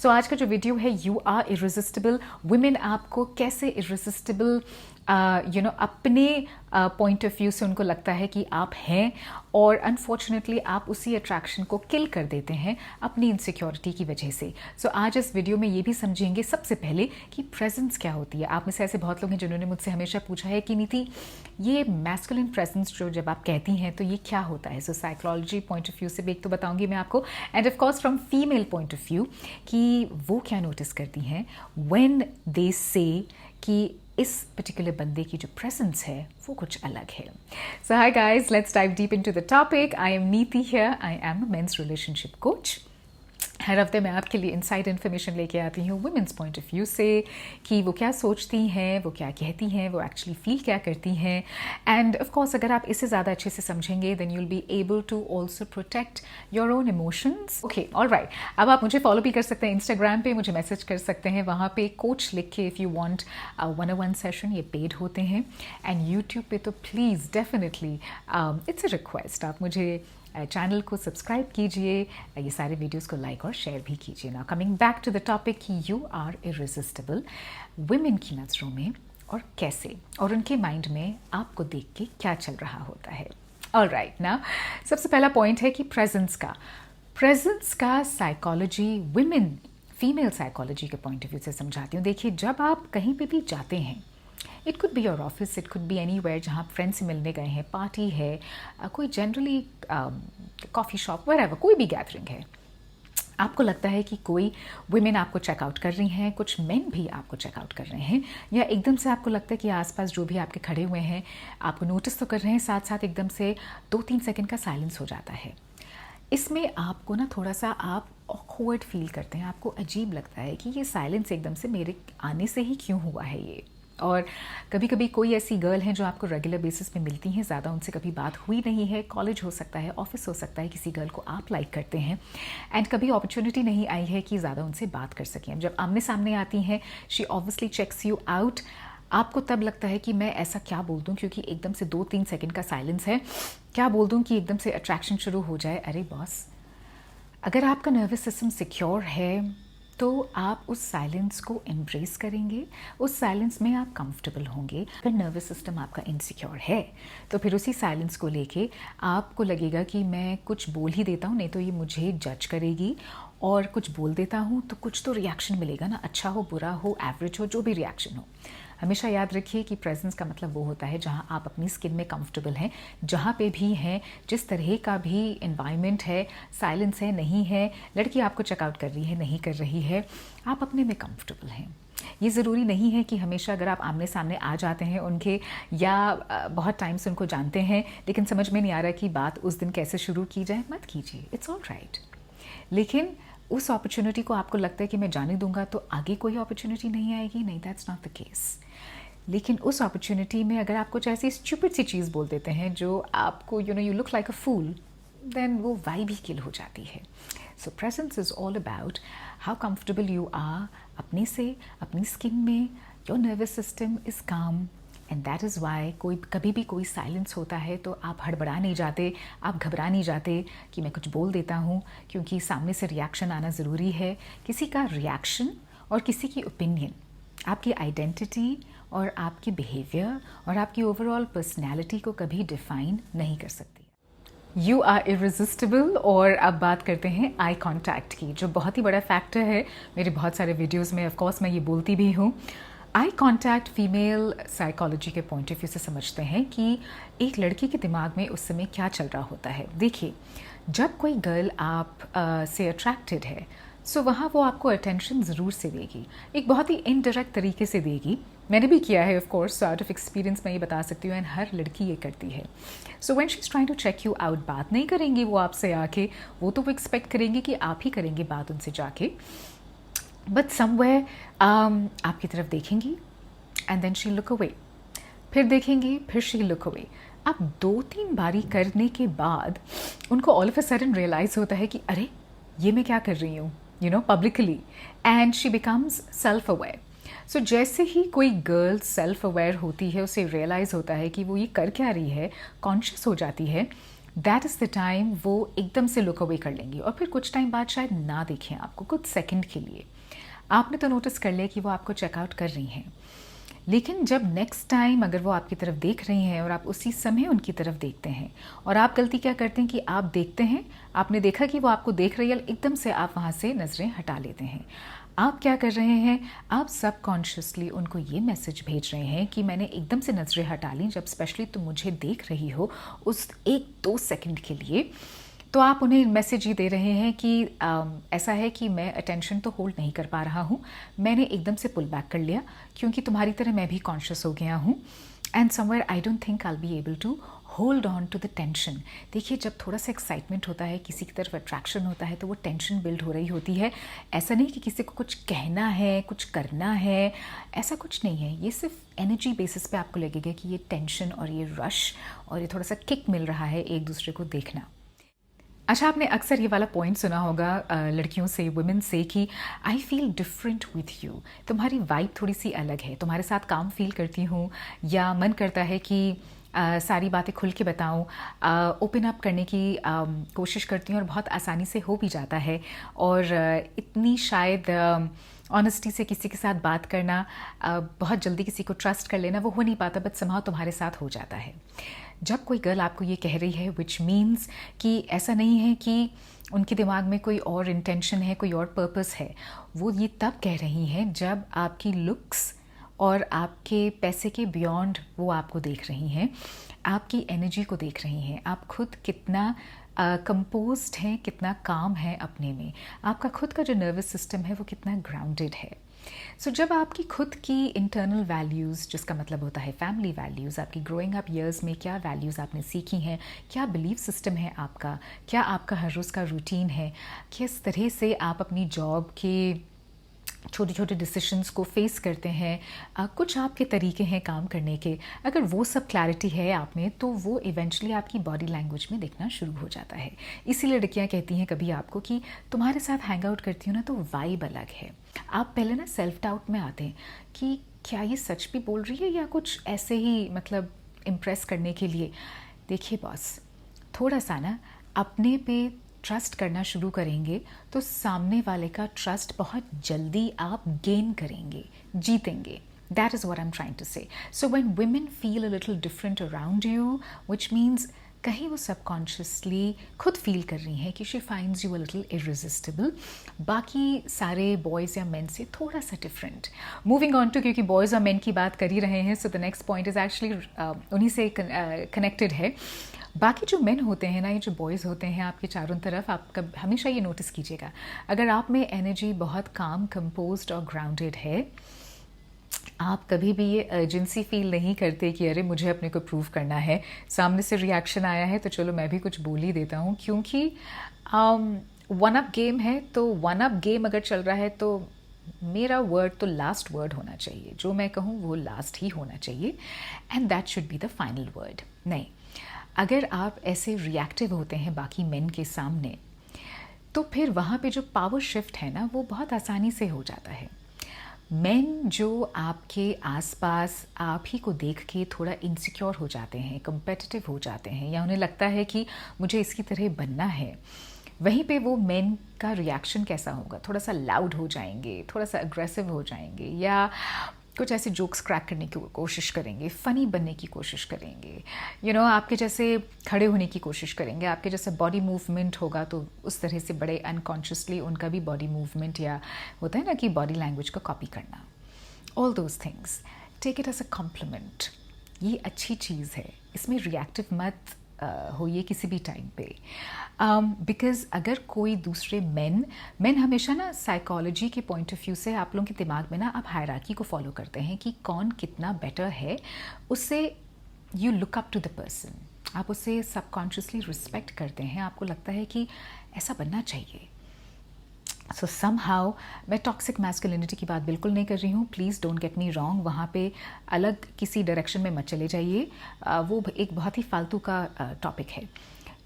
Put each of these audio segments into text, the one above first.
सो आज का जो वीडियो है यू आर इरेसिस्टिबल, वुमेन आपको कैसे इरेसिस्टिबल अपने पॉइंट ऑफ व्यू से उनको लगता है कि आप हैं और अनफॉर्चुनेटली आप उसी अट्रैक्शन को किल कर देते हैं अपनी इनसिक्योरिटी की वजह से। सो आज इस वीडियो में ये भी समझेंगे सबसे पहले कि प्रेजेंस क्या होती है। आप में से ऐसे बहुत लोग हैं जिन्होंने मुझसे हमेशा पूछा है कि नीति ये मैस्कुलिन प्रेजेंस जो जब आप कहती हैं तो ये क्या होता है। सो साइकोलॉजी पॉइंट ऑफ व्यू से भी एक तो बताऊंगी मैं आपको, end of course from female point of view कि वो क्या नोटिस करती हैं व्हेन दे से कि इस पर्टिकुलर बंदे की जो प्रेजेंस है वो कुछ अलग है। So hi guys, let's dive deep into the topic. I am Niti here, I am a men's relationship coach. हर हफ्ते मैं आपके लिए इनसाइड इन्फॉर्मेशन लेके आती हूँ वुमेन्स पॉइंट ऑफ व्यू से कि वो क्या सोचती हैं, वो क्या कहती हैं, वो एक्चुअली फील क्या करती हैं। एंड ऑफ कोर्स अगर आप इसे ज़्यादा अच्छे से समझेंगे then you will be able to also protect your own emotions. Okay, alright. अब आप मुझे फॉलो भी कर सकते हैं इंस्टाग्राम पे, मुझे मैसेज कर सकते हैं वहाँ पे कोच लिख के इफ़ यू वांट 101 सेशन, ये पेड होते हैं। एंड यूट्यूब पे तो please definitely it's a request, आप मुझे चैनल को सब्सक्राइब कीजिए, ये सारे वीडियोस को लाइक और शेयर भी कीजिए। ना coming back to the topic कि यू आर इरेसिस्टिबल वुमेन की नज़रों में और कैसे, और उनके माइंड में आपको देख के क्या चल रहा होता है। ऑलराइट, ना सबसे पहला पॉइंट है कि प्रेजेंस का साइकोलॉजी वुमेन फीमेल साइकोलॉजी के पॉइंट ऑफ व्यू से समझाती हूँ। देखिए, जब आप कहीं पे भी जाते हैं, it could be your office, it could be anywhere जहाँ आप फ्रेंड से मिलने गए हैं, पार्टी है, कोई जनरली कॉफ़ी शॉप, व्हेरेवर, कोई भी गैदरिंग है, आपको लगता है कि कोई वुमेन आपको चेकआउट कर रही हैं, कुछ मेन भी आपको चेकआउट कर रहे हैं, या एकदम से आपको लगता है कि आसपास जो भी आपके खड़े हुए हैं आपको नोटिस तो कर रहे हैं, साथ साथ एकदम से 2-3 सेकंड का साइलेंस हो जाता है। इसमें आपको ना थोड़ा सा आप ऑकवर्ड फील करते हैं, आपको अजीब लगता है कि ये साइलेंस एकदम से मेरे आने से ही क्यों हुआ है ये। और कभी कभी कोई ऐसी गर्ल हैं जो आपको रेगुलर बेसिस पे मिलती हैं, ज़्यादा उनसे कभी बात हुई नहीं है, कॉलेज हो सकता है, ऑफिस हो सकता है, किसी गर्ल को आप लाइक करते हैं एंड कभी अपॉर्चुनिटी नहीं आई है कि ज़्यादा उनसे बात कर सकें। जब आमने सामने आती हैं, she obviously checks you out. आपको तब लगता है कि मैं ऐसा क्या बोल दूं क्योंकि एकदम से 2-3 सेकंड का साइलेंस है, क्या बोल दूं कि एकदम से अट्रैक्शन शुरू हो जाए। अरे बॉस, अगर आपका नर्वस सिस्टम सिक्योर है तो आप उस साइलेंस को एम्ब्रेस करेंगे, उस साइलेंस में आप कंफर्टेबल होंगे। अगर नर्वस सिस्टम आपका इनसिक्योर है तो फिर उसी साइलेंस को लेके आपको लगेगा कि मैं कुछ बोल ही देता हूँ, नहीं तो ये मुझे जज करेगी, और कुछ बोल देता हूँ तो कुछ तो रिएक्शन मिलेगा ना, अच्छा हो, बुरा हो, एवरेज हो, जो भी रिएक्शन हो। हमेशा याद रखिए कि प्रेजेंस का मतलब वो होता है जहाँ आप अपनी स्किन में कंफर्टेबल हैं, जहाँ पे भी हैं, जिस तरह का भी एनवायरनमेंट है, साइलेंस है, नहीं है, लड़की आपको चेकआउट कर रही है, नहीं कर रही है, आप अपने में कंफर्टेबल हैं। ये ज़रूरी नहीं है कि हमेशा अगर आप आमने सामने आ जाते हैं उनके, या बहुत टाइम से उनको जानते हैं लेकिन समझ में नहीं आ रहा कि बात उस दिन कैसे शुरू की जाए, मत कीजिए, इट्स ऑल राइट। लेकिन उस अपॉर्चुनिटी को आपको लगता है कि मैं जाने दूंगा तो आगे कोई अपॉर्चुनिटी नहीं आएगी, नहीं, दैट्स नॉट द केस। लेकिन उस अपॉर्चुनिटी में अगर आप कुछ ऐसी स्टूपिड सी चीज़ बोल देते हैं जो आपको you look like a fool, then वो वाइब ही किल हो जाती है। So presence is all about how comfortable you are अपने से, अपनी स्किन में, your nervous system is calm, and that is why कभी भी कोई साइलेंस होता है तो आप हड़बड़ा नहीं जाते, आप घबरा नहीं जाते कि मैं कुछ बोल देता हूँ, क्योंकि सामने से रिएक्शन आना ज़रूरी है। किसी का रिएक्शन और किसी की ओपिनियन आपकी आइडेंटिटी और आपकी बिहेवियर और आपकी ओवरऑल पर्सनैलिटी को कभी डिफाइन नहीं कर सकती। You are irresistible. और अब बात करते हैं आई कॉन्टैक्ट की, जो बहुत ही बड़ा फैक्टर है। मेरे बहुत सारे वीडियोज़ में ऑफकोर्स मैं ये बोलती भी हूँ। आई कॉन्टैक्ट फीमेल साइकोलॉजी के पॉइंट ऑफ व्यू से समझते हैं कि एक लड़की के दिमाग में उस समय क्या चल रहा होता है। देखिए, जब कोई गर्ल आप से अट्रैक्टेड है सो वहाँ वो आपको अटेंशन ज़रूर से देगी, एक बहुत ही इनडायरेक्ट तरीके से देगी। मैंने भी किया है, of course, out of experience मैं ये बता सकती हूँ, एंड हर लड़की ये करती है। So when she is trying to check you out, बात नहीं करेंगी वो आपसे आके, वो तो वो एक्सपेक्ट करेंगे कि आप ही करेंगे बात उनसे जाके, बट समवेयर आपकी तरफ देखेंगी and then she look away, फिर देखेंगी, फिर शी लुक अवे। अब 2-3 बारी करने के बाद उनको all of a sudden realise होता है कि अरे ये मैं क्या कर रही हूँ, publicly, and she becomes self aware. So जैसे ही कोई गर्ल सेल्फ अवेयर होती है, उसे रियलाइज़ होता है कि वो ये कर क्या रही है, कॉन्शियस हो जाती है, दैट इज़ द टाइम वो एकदम से लुक अवे कर लेंगी और फिर कुछ टाइम बाद शायद ना देखें आपको, कुछ सेकंड के लिए। आपने तो नोटिस कर लिया कि वो आपको चेकआउट कर रही हैं, लेकिन जब नेक्स्ट टाइम अगर वो आपकी तरफ देख रही हैं और आप उसी समय उनकी तरफ देखते हैं, और आप गलती क्या करते हैं कि आप देखते हैं, आपने देखा कि वो आपको देख रही है, एकदम से आप वहाँ से नज़रें हटा लेते हैं। आप क्या कर रहे हैं, आप सबकॉन्शियसली उनको ये मैसेज भेज रहे हैं कि मैंने एकदम से नज़रें हटा ली, जब स्पेशली तुम मुझे देख रही हो उस 1-2 सेकंड के लिए, तो आप उन्हें मैसेज ये दे रहे हैं कि ऐसा है कि मैं अटेंशन तो होल्ड नहीं कर पा रहा हूँ, मैंने एकदम से पुल बैक कर लिया क्योंकि तुम्हारी तरह मैं भी कॉन्शियस हो गया हूँ, and somewhere I don't think I be able to hold on to the tension. देखिए, जब थोड़ा सा एक्साइटमेंट होता है, किसी की तरफ अट्रैक्शन होता है, तो वो टेंशन बिल्ड हो रही होती है। ऐसा नहीं कि किसी को कुछ कहना है, कुछ करना है, ऐसा कुछ नहीं है। ये सिर्फ एनर्जी बेसिस पे आपको लगेगा कि ये टेंशन और ये रश और ये थोड़ा सा किक मिल रहा है एक दूसरे को देखना। अच्छा, आपने अक्सर ये वाला पॉइंट सुना होगा लड़कियों से, वुमेन से, कि I feel different with you, तुम्हारी वाइब थोड़ी सी अलग है, तुम्हारे साथ काम फील करती हूँ, या मन करता है कि सारी बातें खुल के बताऊँ, ओपन अप करने की कोशिश करती हूँ और बहुत आसानी से हो भी जाता है, और इतनी शायद ऑनेस्टी से किसी के साथ बात करना, बहुत जल्दी किसी को ट्रस्ट कर लेना, वो हो नहीं पाता, बट समहाउ तुम्हारे साथ हो जाता है। जब कोई गर्ल आपको ये कह रही है, विच मीन्स कि ऐसा नहीं है कि उनके दिमाग में कोई और इंटेंशन है, कोई और पर्पस है, वो ये तब कह रही हैं जब आपकी लुक्स और आपके पैसे के बियॉन्ड वो आपको देख रही हैं, आपकी एनर्जी को देख रही हैं, आप खुद कितना कंपोज्ड हैं, कितना काम है अपने में, आपका खुद का जो नर्वस सिस्टम है वो कितना ग्राउंडेड है। सो जब आपकी खुद की इंटरनल वैल्यूज़, जिसका मतलब होता है फैमिली वैल्यूज़, आपकी ग्रोइंग अप ईयर्स में क्या वैल्यूज़ आपने सीखी हैं, क्या बिलीफ सिस्टम है आपका, क्या आपका हर रोज़ का रूटीन है, किस तरह से आप अपनी जॉब के छोटे छोटे डिसीशंस को फेस करते हैं, कुछ आपके तरीके हैं काम करने के, अगर वो सब क्लैरिटी है आप में, तो वो इवेंचुअली आपकी बॉडी लैंग्वेज में दिखना शुरू हो जाता है। इसीलिए लड़कियाँ कहती हैं कभी आपको कि तुम्हारे साथ हैंग आउट करती हूँ ना तो वाइब अलग है। आप पहले ना सेल्फ डाउट में आते हैं कि क्या ये सच भी बोल रही है या कुछ ऐसे ही मतलब इम्प्रेस करने के लिए। देखिए बॉस, थोड़ा सा ना अपने पे ट्रस्ट करना शुरू करेंगे तो सामने वाले का ट्रस्ट बहुत जल्दी आप गेन करेंगे, जीतेंगे। That is what I'm trying to say. So when women feel a little different around you, which means कहीं वो सबकॉन्शियसली खुद फील कर रही हैं कि she finds you a little irresistible, बाकी सारे बॉयज़ या मेन से थोड़ा सा डिफरेंट। मूविंग ऑन टू, क्योंकि बॉयज़ और मेन की बात कर ही रहे हैं, so the next point is actually उन्हीं से कनेक्टेड है। बाकी जो मेन होते हैं ना, ये जो बॉयज़ होते हैं आपके चारों तरफ, आप हमेशा ये नोटिस कीजिएगा, अगर आप में एनर्जी बहुत काम, कंपोज्ड और ग्राउंडेड है, आप कभी भी ये अर्जेंसी फील नहीं करते कि अरे मुझे अपने को प्रूव करना है, सामने से रिएक्शन आया है तो चलो मैं भी कुछ बोल ही देता हूँ, क्योंकि वन अप गेम है, तो वन अप गेम अगर चल रहा है तो मेरा वर्ड तो लास्ट वर्ड होना चाहिए, जो मैं कहूँ वो लास्ट ही होना चाहिए, and that should be the final word. नहीं, अगर आप ऐसे रिएक्टिव होते हैं बाकी मेन के सामने, तो फिर वहाँ पे जो पावर शिफ्ट है ना, वो बहुत आसानी से हो जाता है। मेन जो आपके आसपास आप ही को देख के थोड़ा इनसिक्योर हो जाते हैं, कम्पेटिटिव हो जाते हैं, या उन्हें लगता है कि मुझे इसकी तरह बनना है, वहीं पे वो मेन का रिएक्शन कैसा होगा, थोड़ा सा लाउड हो जाएंगे, थोड़ा सा अग्रेसिव हो जाएंगे, या कुछ ऐसे जोक्स क्रैक करने की कोशिश करेंगे, फ़नी बनने की कोशिश करेंगे, आपके जैसे खड़े होने की कोशिश करेंगे, आपके जैसे बॉडी मूवमेंट होगा तो उस तरह से बड़े अनकॉन्शियसली उनका भी बॉडी मूवमेंट, या होता है ना कि बॉडी लैंग्वेज को कॉपी करना, all those things take it as a compliment. ये अच्छी चीज़ है, इसमें रिएक्टिव मत होइए किसी भी टाइम पे, बिकॉज अगर कोई दूसरे मेन हमेशा ना साइकोलॉजी के पॉइंट ऑफ व्यू से आप लोगों के दिमाग में ना आप हायरार्की को फॉलो करते हैं कि कौन कितना बेटर है, उससे you look up to the person, आप उससे सबकॉन्शियसली रिस्पेक्ट करते हैं, आपको लगता है कि ऐसा बनना चाहिए। सो समहाउ मैं टॉक्सिक मैस्कुलिनिटी की बात बिल्कुल नहीं कर रही हूँ, please don't get me wrong, वहाँ पे अलग किसी डायरेक्शन में मत चले जाइए, वो एक बहुत ही फालतू का टॉपिक है।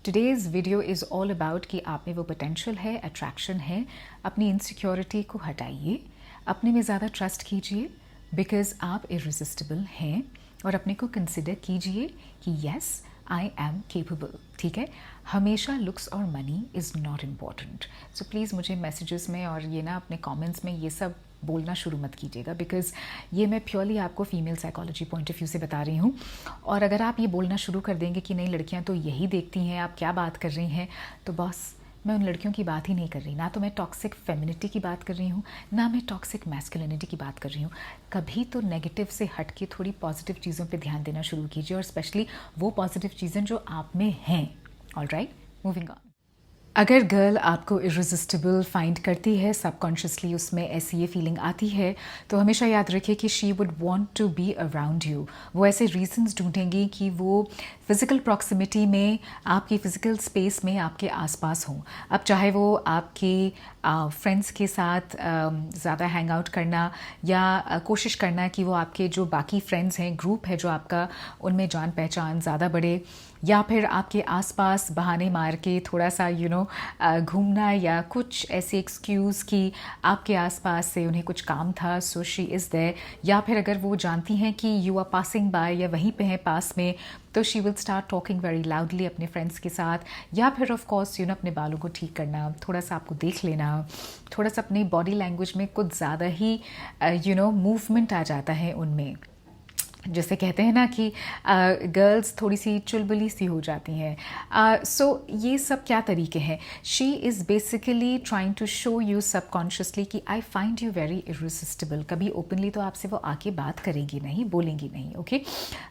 Today's video is all about कि आप में वो पोटेंशियल है, अट्रैक्शन है, अपनी इनसिक्योरिटी को हटाइए, अपने में ज़्यादा ट्रस्ट कीजिए, बिकॉज आप इररेसिस्टिबल हैं, और अपने को कंसिडर कीजिए कि यस आई एम केपेबल, ठीक है। हमेशा लुक्स और money is not important. So please मुझे मैसेजेस में और ये ना अपने कमेंट्स में ये सब बोलना शुरू मत कीजिएगा, बिकॉज़ ये मैं प्योरली आपको female psychology point of view से बता रही हूँ। और अगर आप ये बोलना शुरू कर देंगे कि नहीं लड़कियाँ तो यही देखती हैं, आप क्या बात कर रही हैं, तो बस मैं उन लड़कियों की बात ही नहीं कर रही। ना तो मैं टॉक्सिक फेमिनिटी की बात कर रही हूँ, ना मैं टॉक्सिक मैस्कुलिनिटी की बात कर रही हूँ। कभी तो नेगेटिव से हट के थोड़ी पॉजिटिव चीज़ों पे ध्यान देना शुरू कीजिए, और स्पेशली वो पॉजिटिव चीज़ें जो आप में हैं। Alright, moving on. अगर गर्ल आपको इररेसिस्टिबल फाइंड करती है, सबकॉन्शियसली उसमें ऐसी ये फीलिंग आती है, तो हमेशा याद रखिए कि she would want to be around you. वो ऐसे रीजंस ढूंढेंगी कि वो फिज़िकल प्रॉक्सिमिटी में, आपकी फ़िज़िकल स्पेस में आपके आसपास हों। अब चाहे वो आपके फ्रेंड्स के साथ ज़्यादा हैंग आउट करना, या कोशिश करना कि वो आपके जो बाकी फ्रेंड्स हैं, ग्रुप है जो आपका, उनमें जान पहचान ज़्यादा बढ़े, या फिर आपके आसपास बहाने मार के थोड़ा सा घूमना, या कुछ ऐसे एक्सक्यूज़ कि आपके आसपास से उन्हें कुछ काम था, सो शी इज़ देयर। या फिर अगर वो जानती हैं कि यू आर पासिंग बाय या वहीं पे हैं पास में, तो she will start talking very loudly अपने फ्रेंड्स के साथ। या फिर ऑफ कोर्स अपने बालों को ठीक करना, थोड़ा सा आपको देख लेना, थोड़ा सा अपनी बॉडी लैंग्वेज में कुछ ज़्यादा ही मूवमेंट आ जाता है उनमें। जैसे कहते हैं ना कि गर्ल्स थोड़ी सी चुलबुली सी हो जाती हैं। सो ये सब क्या तरीके हैं? She is basically trying to show you subconsciously कि I find you very irresistible. कभी ओपनली तो आपसे वो आके बात करेंगी नहीं, बोलेंगी नहीं, ओके।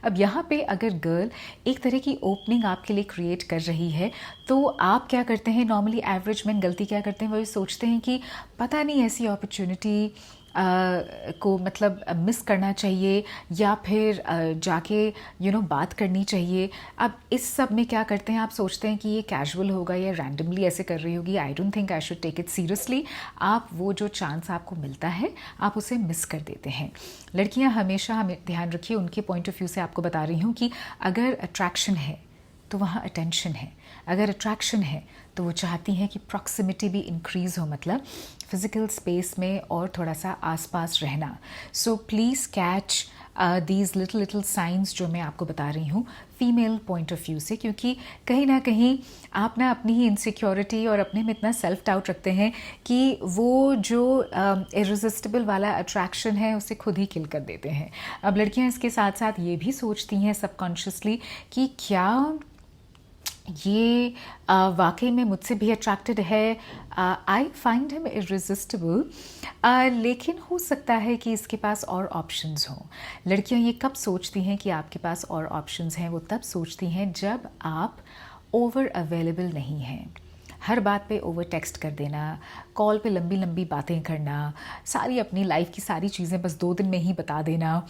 अब यहाँ पे अगर गर्ल एक तरह की ओपनिंग आपके लिए क्रिएट कर रही है, तो आप क्या करते हैं? नॉर्मली एवरेज मैन गलती क्या करते हैं, वो ये सोचते हैं कि पता नहीं ऐसी अपॉर्चुनिटी को मतलब मिस करना चाहिए, या फिर जाके बात करनी चाहिए। अब इस सब में क्या करते हैं, आप सोचते हैं कि ये कैजुअल होगा या रैंडमली ऐसे कर रही होगी, I don't think I should take it seriously. आप वो जो चांस आपको मिलता है, आप उसे मिस कर देते हैं। लड़कियां हमेशा, हमें ध्यान रखिए, उनके पॉइंट ऑफ व्यू से आपको बता रही हूँ कि अगर अट्रैक्शन है तो वहाँ अटेंशन है। अगर अट्रैक्शन है तो वो चाहती हैं कि प्रॉक्सिमिटी भी इंक्रीज़ हो, मतलब फिज़िकल स्पेस में और थोड़ा सा आसपास रहना। So please catch these little science जो मैं आपको बता रही हूँ फीमेल पॉइंट ऑफ व्यू से, क्योंकि कहीं ना कहीं आप ना अपनी ही इनसिक्योरिटी और अपने में इतना सेल्फ डाउट रखते हैं कि वो जो इररेसिस्टिबल वाला अट्रैक्शन है उसे खुद ही किल कर देते हैं। अब लड़कियाँ इसके साथ साथ ये भी सोचती हैं सबकॉन्शियसली कि क्या ये वाकई में मुझसे भी अट्रैक्टेड है, आई फाइंड हिम इररेसिस्टिबल, लेकिन हो सकता है कि इसके पास और ऑप्शंस हों। लड़कियां ये कब सोचती हैं कि आपके पास और ऑप्शंस हैं? वो तब सोचती हैं जब आप ओवर अवेलेबल नहीं हैं। हर बात पे ओवर टेक्स्ट कर देना, कॉल पे लंबी लंबी बातें करना, सारी अपनी लाइफ की सारी चीज़ें बस 2 दिन में ही बता देना।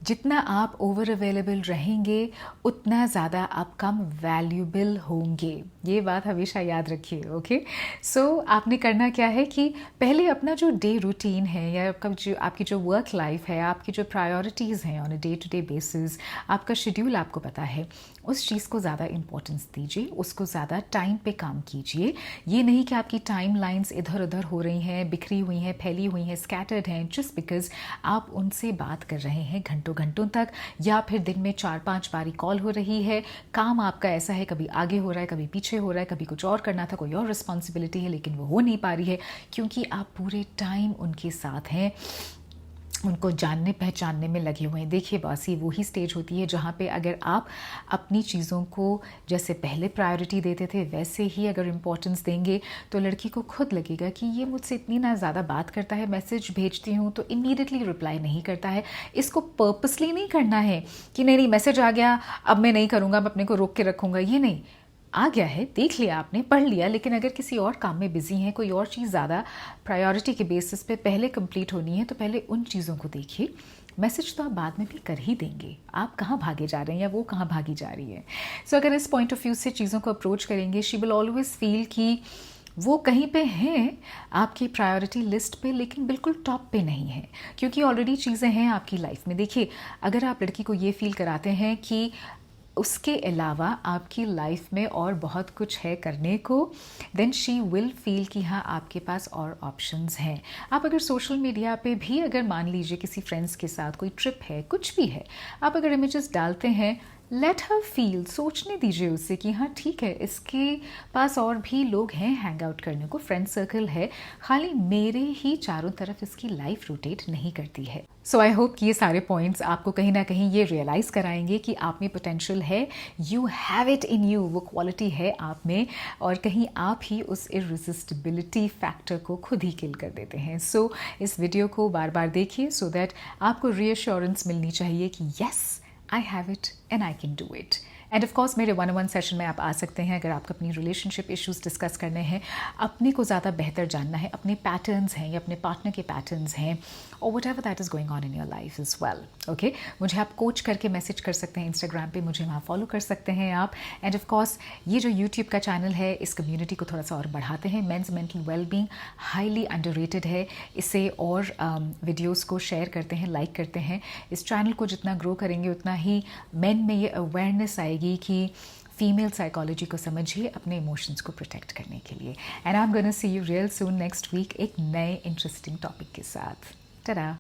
जितना आप ओवर अवेलेबल रहेंगे, उतना ज़्यादा आप कम वैल्यूबल होंगे। ये बात हमेशा याद रखिए, ओके। सो आपने करना क्या है कि पहले अपना जो डे रूटीन है, या आपकी जो वर्क लाइफ है, आपकी जो प्रायोरिटीज़ हैं on a day to day basis, आपका शेड्यूल आपको पता है, उस चीज़ को ज़्यादा इंपॉर्टेंस दीजिए, उसको ज़्यादा टाइम पे काम कीजिए। ये नहीं कि आपकी टाइम लाइन्स इधर उधर हो रही हैं, बिखरी हुई हैं, फैली हुई हैं, स्कैटर्ड हैं, जस्ट बिकॉज आप उनसे बात कर रहे हैं घंटों तक, या फिर दिन में 4-5 बारी कॉल हो रही है। काम आपका ऐसा है, कभी आगे हो रहा है, कभी पीछे हो रहा है, कभी कुछ और करना था, कोई और रिस्पॉन्सिबिलिटी है, लेकिन वो हो नहीं पा रही है क्योंकि आप पूरे टाइम उनके साथ हैं, उनको जानने पहचानने में लगे हुए हैं। देखिए बॉस, ये वही स्टेज होती है जहाँ पे अगर आप अपनी चीज़ों को जैसे पहले प्रायोरिटी देते थे वैसे ही अगर इम्पोर्टेंस देंगे, तो लड़की को खुद लगेगा कि ये मुझसे इतनी ना ज़्यादा बात करता है, मैसेज भेजती हूँ तो इमीडिएटली रिप्लाई नहीं करता है। इसको पर्पसली नहीं करना है कि नहीं मैसेज आ गया अब मैं नहीं करूँगा, अब अपने को रोक के रखूँगा, ये नहीं। आ गया है, देख लिया आपने, पढ़ लिया, लेकिन अगर किसी और काम में बिजी हैं, कोई और चीज़ ज़्यादा प्रायोरिटी के बेसिस पे पहले कंप्लीट होनी है, तो पहले उन चीज़ों को देखिए। मैसेज तो आप बाद में भी कर ही देंगे, आप कहाँ भागे जा रहे हैं या वो कहाँ भागी जा रही है। सो अगर इस पॉइंट ऑफ व्यू से चीज़ों को अप्रोच करेंगे, शी विल ऑलवेज फील कि वो कहीं पे हैं आपकी प्रायोरिटी लिस्ट पे, लेकिन बिल्कुल टॉप पे नहीं है, क्योंकि ऑलरेडी चीज़ें हैं आपकी लाइफ में। देखिए, अगर आप लड़की को ये फील कराते हैं कि उसके अलावा आपकी लाइफ में और बहुत कुछ है करने को, देन शी विल फील कि हाँ आपके पास और ऑप्शंस हैं। आप अगर सोशल मीडिया पे भी अगर मान लीजिए किसी फ्रेंड्स के साथ कोई ट्रिप है, कुछ भी है, आप अगर इमेजेस डालते हैं, लेट हर फील, सोचने दीजिए उससे कि हाँ ठीक है, इसके पास और भी लोग हैं हैंग आउट करने को, फ्रेंड सर्कल है, खाली मेरे ही चारों तरफ इसकी लाइफ रोटेट नहीं करती है। सो आई होप कि ये सारे पॉइंट्स आपको कहीं ना कहीं ये रियलाइज़ कराएंगे कि आप में पोटेंशियल है, you have it in you, वो क्वालिटी है आप में, और कहीं आप ही उस इररेसिस्टिबिलिटी फैक्टर को खुद ही किल कर देते हैं। सो इस वीडियो को बार बार देखिए सो दैट आपको रीअश्योरेंस मिलनी चाहिए कि yes I have it and I can do it. End of course मेरे 1-on-1 सेशन में आप आ सकते हैं अगर आपको अपनी रिलेशनशिप इश्यूज डिस्कस करने हैं, अपने को ज़्यादा बेहतर जानना है, अपने पैटर्न्स हैं या अपने पार्टनर के पैटर्न्स हैं, और what ever that is going on in your life is well. Okay, मुझे आप कोच करके मैसेज कर सकते हैं इंस्टाग्राम पे, मुझे वहाँ फॉलो कर सकते हैं आप। एंड ऑफ कोर्स ये जो यूट्यूब का चैनल है, इस कम्युनिटी को थोड़ा सा और बढ़ाते हैं। Men's mental wellbeing highly underrated है, इसे और वीडियोज़ को शेयर करते हैं, लाइक करते हैं। इस चैनल को जितना ग्रो करेंगे उतना ही मेन में ये अवेयरनेस आएगी कि फीमेल साइकोलॉजी को समझिए अपने इमोशंस को प्रोटेक्ट करने के लिए। And I am gonna see you real soon next week एक नए इंटरेस्टिंग टॉपिक के साथ। टा-डा।